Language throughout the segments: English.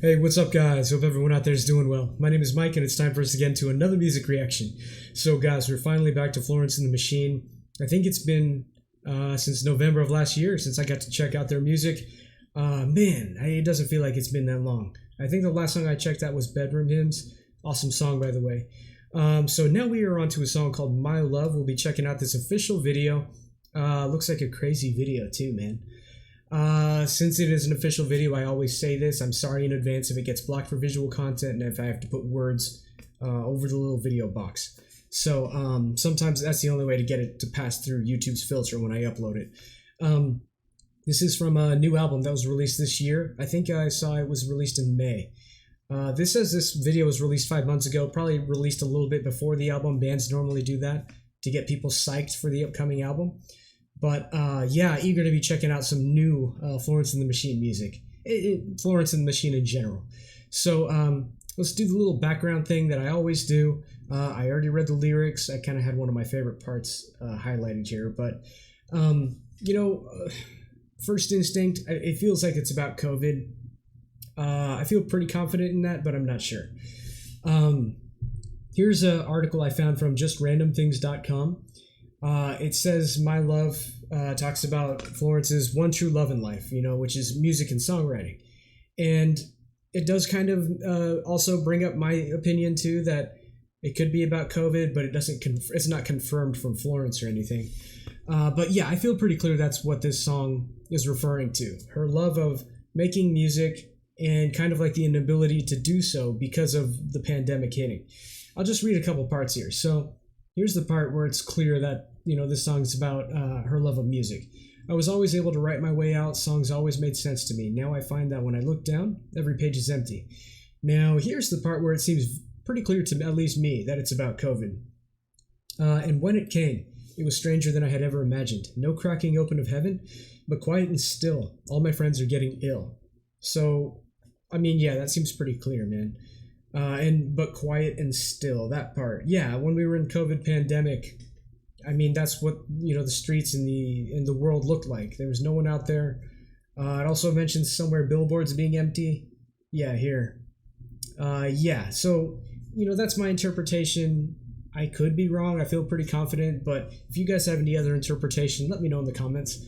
Hey, what's up, guys? Hope everyone out there is doing well. My name is Mike, and it's time for us to get into another music reaction. So, guys, we're finally back to Florence and the Machine. I think it's been since November of last year since I got to check out their music. It doesn't feel like it's been that long. I think the last song I checked out was Bedroom Hymns. Awesome song, by the way. So now we are on to a song called My Love. We'll be checking out this official video. Looks like a crazy video, too, man. Since it is an official video, I always say this. I'm sorry in advance if it gets blocked for visual content and if I have to put words over the little video box. So sometimes that's the only way to get it to pass through YouTube's filter when I upload it. This is from a new album that was released this year. I think I saw it was released in May. This says this video was released 5 months ago, probably released a little bit before the album. Bands normally do that to get people psyched for the upcoming album. But yeah, eager to be checking out some new Florence and the Machine music. Florence and the Machine in general. So let's do the little background thing that I always do. I already read the lyrics. I kind of had one of my favorite parts highlighted here. But, first instinct, it feels like it's about COVID. I feel pretty confident in that, but I'm not sure. Here's an article I found from justrandomthings.com. It says My Love talks about Florence's one true love in life, which is music and songwriting. And it does kind of also bring up my opinion, too, that it could be about COVID, but it's not confirmed from Florence or anything. But yeah, I feel pretty clear that's what this song is referring to. Her love of making music and kind of like the inability to do so because of the pandemic hitting. I'll just read a couple parts here. So here's the part where it's clear that, this song's about her love of music. I was always able to write my way out. Songs always made sense to me. Now I find that when I look down, every page is empty. Now here's the part where it seems pretty clear to at least me that it's about COVID. And when it came, it was stranger than I had ever imagined. No cracking open of heaven, but quiet and still. All my friends are getting ill. So, yeah, that seems pretty clear, man. But quiet and still, that part. Yeah, when we were in COVID pandemic, that's what, the streets in the world looked like. There was no one out there. It also mentions somewhere billboards being empty. Yeah, here. Yeah, so, that's my interpretation. I could be wrong. I feel pretty confident, but if you guys have any other interpretation, let me know in the comments.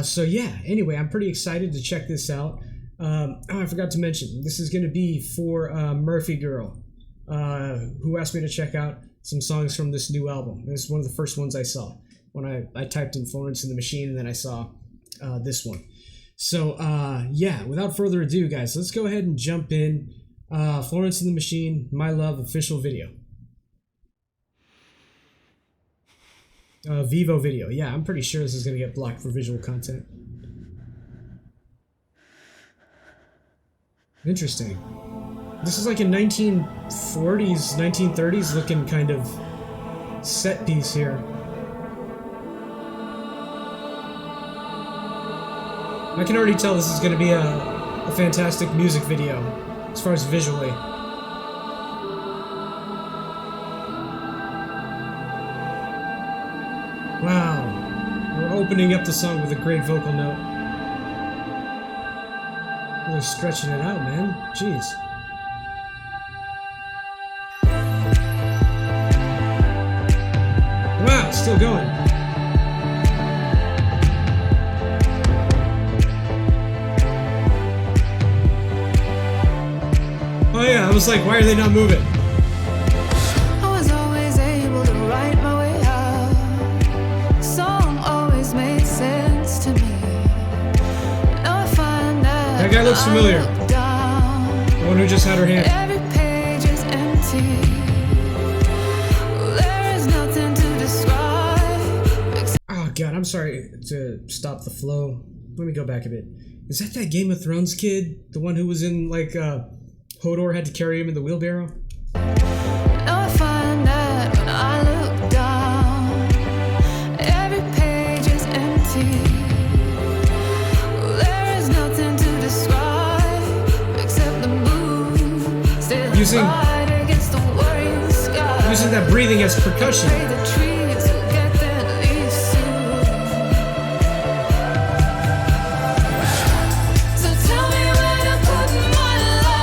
So yeah, anyway, I'm pretty excited to check this out. I forgot to mention, this is going to be for Murphy Girl, who asked me to check out some songs from this new album. This is one of the first ones I saw when I typed in Florence and the Machine, and then I saw this one. So yeah, without further ado, guys, let's go ahead and jump in. Florence and the Machine, My Love official video. Vivo video. Yeah, I'm pretty sure this is going to get blocked for visual content. Interesting. This is like a 1940s, 1930s looking kind of set piece here. I can already tell this is going to be a fantastic music video as far as visually. Wow, we're opening up the song with a great vocal note. Really stretching it out, man. Jeez. Wow, it's still going. Oh yeah, I was like, why are they not moving? That guy looks familiar. The one who just had her hand. Every page is empty. There is nothing to describe. Oh god, I'm sorry to stop the flow. Let me go back a bit. Is that Game of Thrones kid? The one who was in like Hodor had to carry him in the wheelbarrow? Now I find that when I look down, every page is empty. Using that breathing as percussion. So tell me where to put my life.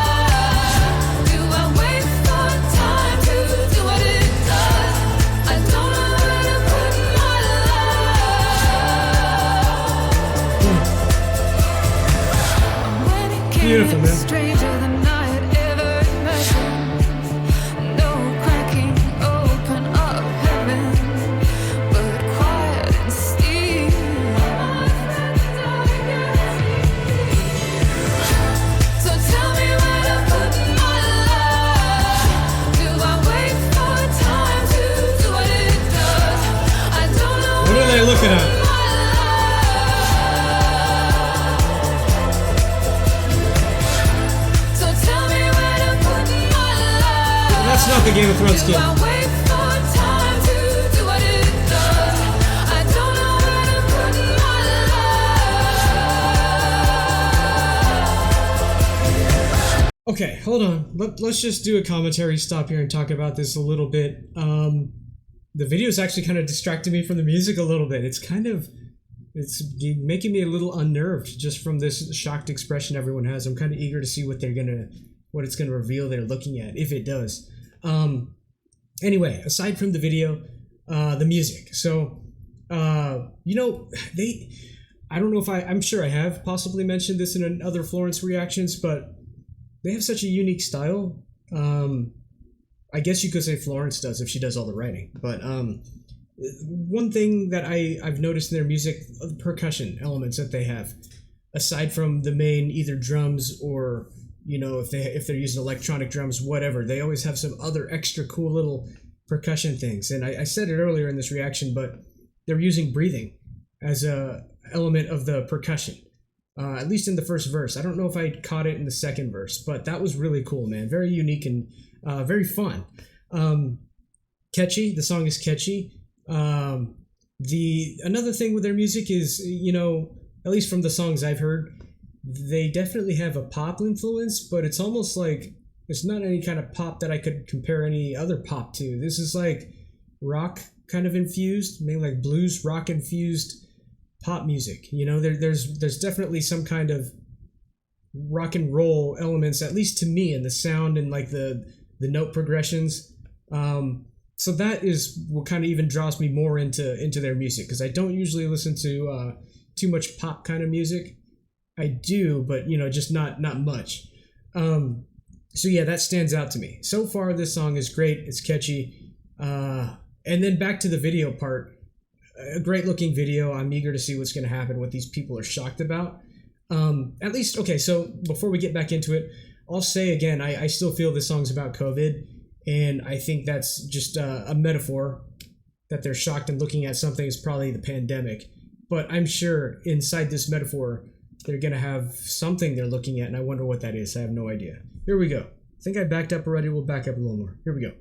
beautiful, man. Stranger than I had ever imagined. No cracking open of heaven, but quiet and still. So tell me where to put my life. Do I wait for time to do what it does? I don't know. What are they looking at? That's not the Game of Thrones kid. Okay, hold on. Let's just do a commentary stop here and talk about this a little bit. The video is actually kind of distracting me from the music a little bit. It's making me a little unnerved just from this shocked expression everyone has. I'm kind of eager to see what it's gonna reveal they're looking at, if it does. Anyway, aside from the video, the music. So, I don't know if I'm sure I have possibly mentioned this in other Florence reactions, but they have such a unique style. I guess you could say Florence does if she does all the writing, but one thing that I've noticed in their music, the percussion elements that they have, aside from the main either drums or if they're using electronic drums, whatever, they always have some other extra cool little percussion things. And I said it earlier in this reaction, but they're using breathing as a element of the percussion, at least in the first verse. I don't know if I caught it in the second verse, but that was really cool, man. Very unique and very fun. Catchy. The song is catchy. Another thing with their music is, at least from the songs I've heard, they definitely have a pop influence, but it's almost like it's not any kind of pop that I could compare any other pop to. This is like rock kind of infused, maybe like blues rock infused pop music. There's definitely some kind of rock and roll elements, at least to me, in the sound and like the note progressions. So that is what kind of even draws me more into their music, because I don't usually listen to too much pop kind of music. I do, but just not much. So yeah, that stands out to me. So far, this song is great. It's catchy. And then back to the video part. A great looking video. I'm eager to see what's going to happen, what these people are shocked about. At least, okay, so before we get back into it, I'll say again, I still feel this song's about COVID. And I think that's just a metaphor that they're shocked and looking at something is probably the pandemic. But I'm sure inside this metaphor, they're going to have something they're looking at, and I wonder what that is. I have no idea. Here we go. I think I backed up already. We'll back up a little more. Here we go.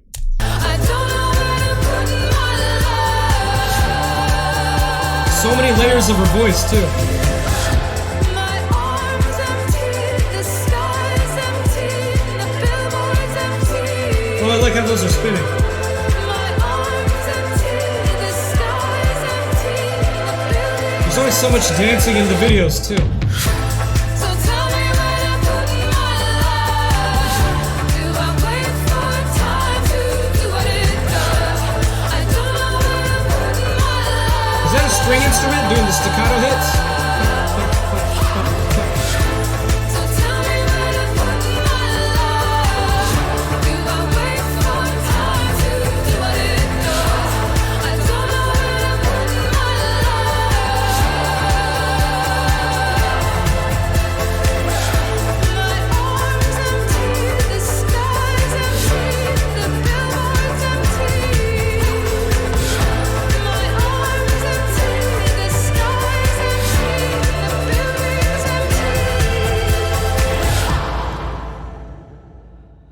So many layers of her voice, too. Oh, I like how those are spinning. There's always so much dancing in the videos, too. String instrument doing the staccato hits.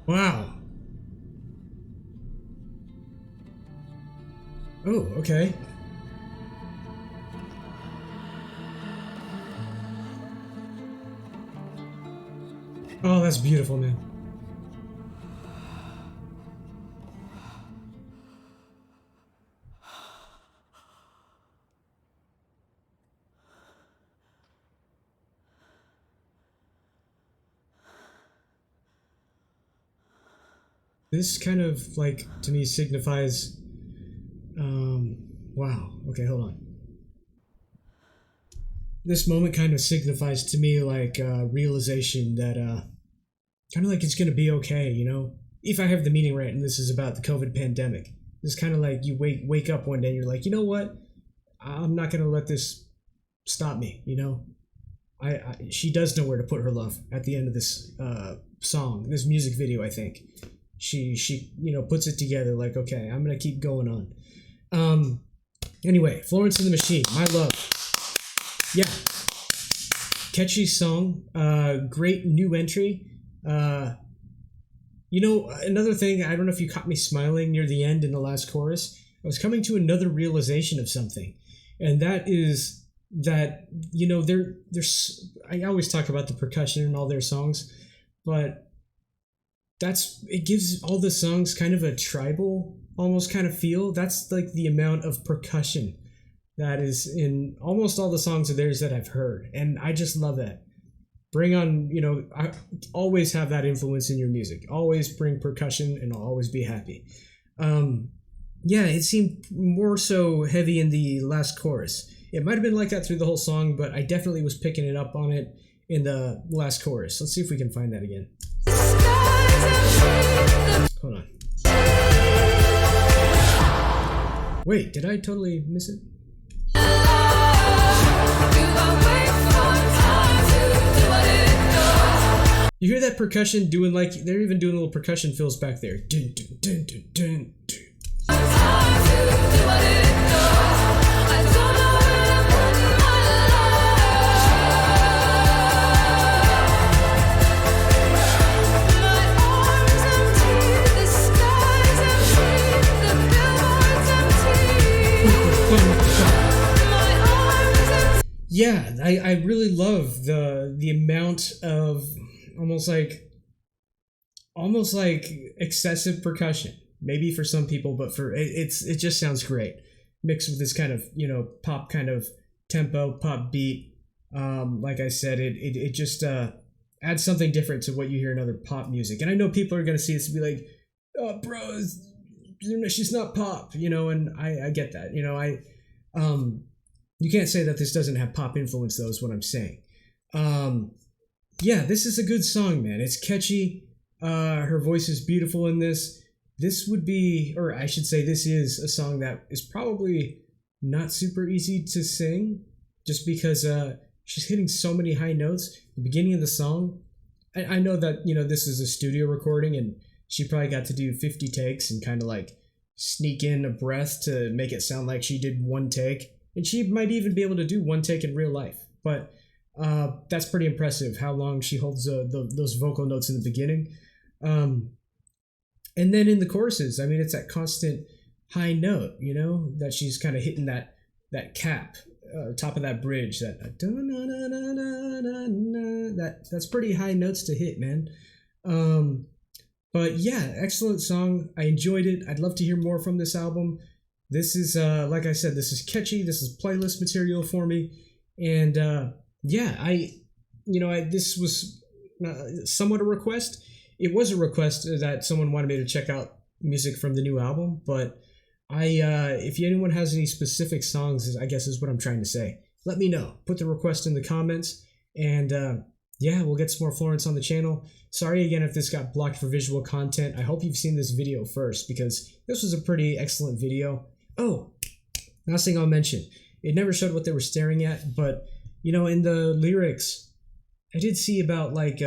Wow. Oh, okay. Oh, that's beautiful, man. This kind of, like, to me signifies, wow, okay, hold on. this moment kind of signifies to me like realization that kind of like it's gonna be okay, you know. If I have the meaning right, and this is about the COVID pandemic, it's kind of like you wake up one day and you're like, you know what, I'm not gonna let this stop me, you know. She does know where to put her love at the end of this song, this music video. I think she puts it together like, okay, I'm gonna keep going on. Anyway, Florence and the Machine, My Love. Yeah, catchy song, great new entry. Another thing, I don't know if you caught me smiling near the end in the last chorus. I was coming to another realization of something, and that is that, there's I always talk about the percussion in all their songs, but it gives all the songs kind of a tribal almost kind of feel. That's like the amount of percussion that is in almost all the songs of theirs that I've heard, and I just love that. Bring on, I always have that influence in your music. Always bring percussion and I'll always be happy. It seemed more so heavy in the last chorus. It might have been like that through the whole song, but I definitely was picking it up on it in the last chorus. Let's see if we can find that again. Hold on. Wait, did I totally miss it? You hear that percussion doing like, they're even doing little percussion fills back there. Dun, dun, dun, dun, dun, dun. Yeah, I really love the amount of almost like excessive percussion, maybe for some people, but for it just sounds great mixed with this kind of pop kind of tempo, pop beat. Like I said, it just adds something different to what you hear in other pop music. And I know people are gonna see this and be like, oh bro, she's not pop, and I get that. You can't say that this doesn't have pop influence, though, is what I'm saying. This is a good song, man. It's catchy. Her voice is beautiful in this. This would be, or I should say, this is a song that is probably not super easy to sing, just because she's hitting so many high notes. The beginning of the song, I know that, this is a studio recording, and she probably got to do 50 takes and kind of like sneak in a breath to make it sound like she did one take. And she might even be able to do one take in real life. But that's pretty impressive how long she holds those vocal notes in the beginning. And then in the choruses, I mean, it's that constant high note, that she's kind of hitting that cap, top of that bridge, that's pretty high notes to hit, man. But yeah, excellent song. I enjoyed it. I'd love to hear more from this album. This is, like I said, this is catchy. This is playlist material for me. And this was somewhat a request. It was a request that someone wanted me to check out music from the new album. But if anyone has any specific songs, I guess is what I'm trying to say, let me know. Put the request in the comments. And we'll get some more Florence on the channel. Sorry again if this got blocked for visual content. I hope you've seen this video first, because this was a pretty excellent video. Oh, last thing I'll mention. It never showed what they were staring at, but, in the lyrics, I did see about, like,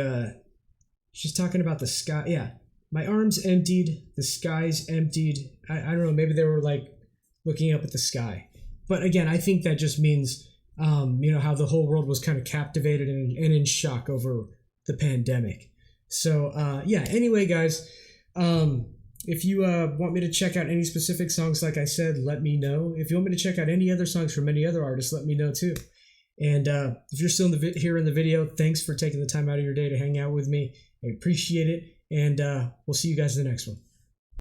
she's talking about the sky. Yeah, my arms emptied, the sky's emptied. I don't know, maybe they were, like, looking up at the sky. But, again, I think that just means, how the whole world was kind of captivated and in shock over the pandemic. So, anyway, guys, if you want me to check out any specific songs, like I said, let me know. If you want me to check out any other songs from any other artists, let me know too. And if you're still here in the video, thanks for taking the time out of your day to hang out with me. I appreciate it. And we'll see you guys in the next one.